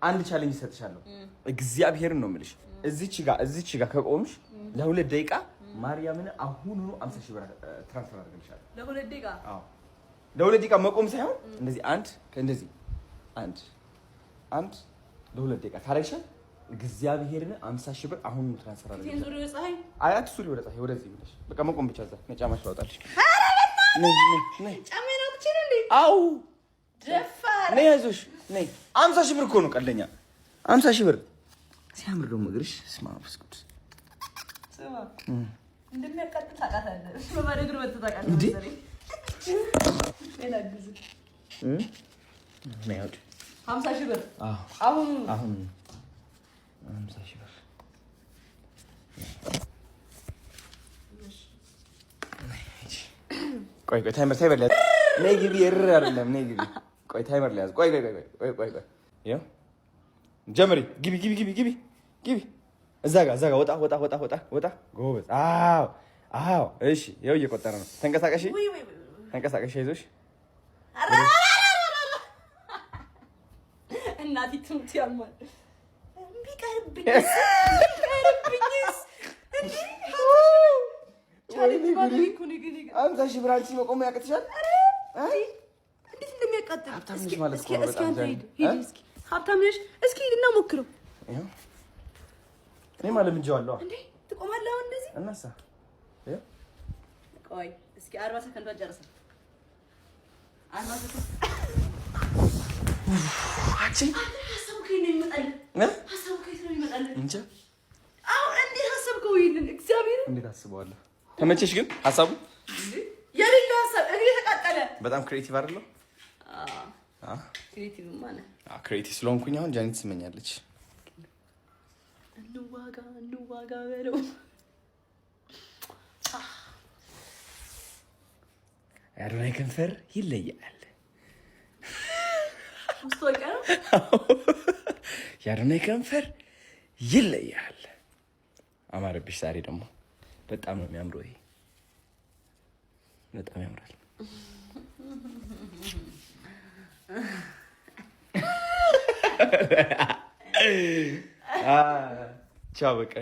አንድ ቻሌንጅ ሰጥሻለሁ እግዚአብሔርን ነው የምልሽ እዚች ጋር ከቆምሽ ለ2 ደቂቃ ማርያምን አሁኑኑ 50,000 ብር ትራንስፈር አድርግልሻለሁ ለ2 ደቂቃ አዎ ለ2 ደቂቃ መቆም ሳይሆን እንደዚህ እንደዚህ አንድ ለ2 ደቂቃ ታረግሻል እግዚአብሔርን 50,000 ብር አሁኑኑ ትራንስፈር አድርግልሻለሁ ዙሪ ፀሐይ አያት ሱሪ ወደ ፀሐይ ወደዚህ ብለሽ በቃ መቆም ብቻ እዛ ነጫማሽ ታወጣልሽ ነይ ጫሜና ትችል እንዴ አው ደፋር ነይ አይዞሽ ነይ 50,000 ብር እኮ ነው ቀልደኛ 50,000 ብር ሲያምር ደግሞ እግርሽ ስማ ፍስኩት ስማ እንደሚያቃጥል ታውቃታለህ በባዶ እግር በተታቃለ መሰለኝ ሌላ ግዝ ነይ አውጪ 50,000 ብር አሁን 50,000 ብር ቆይ ታይመር ላይ ነይ ግቢ አይደለም ነይ ግቢ ቆይ ታይመር ላይ ያዝ ቆይ ይኸው ጀምሪ ግቢ እዛ ጋር ወጣ ጎበዝ አዎ እሺ ይኸው እየቆጠረ ነው ተንቀሳቀሽ አይዞሽ እናቴ ትምት ያማል ቢቀርብኝ አንተ እሺ ብራንቺ መቆም ያቅትሻል እንዴት እንደሚያቃጥል ሀብታም ነሽ ማለት እኮ ነው በጣም እስኪ ሀብታም ነሽ እስኪ ሂድና ሞክረው እኔ ማለት ምንጀዋለሁ እንዴ ትቆማለህ አሁን እንደዚህ እናሳ ቆይ እስኪ 40 ሰከንድ ጨርሰ 40 ሰከንድ አንቺ ሀሳብከኝ ነው ይመጣል ሀሳብከኝ ነው ይመጣል እንጂ አሁን እንዴት ሀሳብከው ይልን እግዚአብሔር እንዴት አስበዋለሁ ተመቸሽ ግን ሀሳቡ የሌላ ሀሳብ እኔ ተቃጠለ በጣም ክሬቲቭ አይደለ ክሬቲቭ ማለት ክሬቲቭ ስለሆንኩኝ አሁን ጃኒት ትስመኛለች እንዋጋ በለው ያዶናይ ከንፈር ይለያል ማስታወቂያ ነው ያዶናይ ከንፈር ይለያል አማረብሽ ዛሬ ደግሞ በጣም ነው የሚያምረው ይሄ በጣም ያምራል ቻው በቃ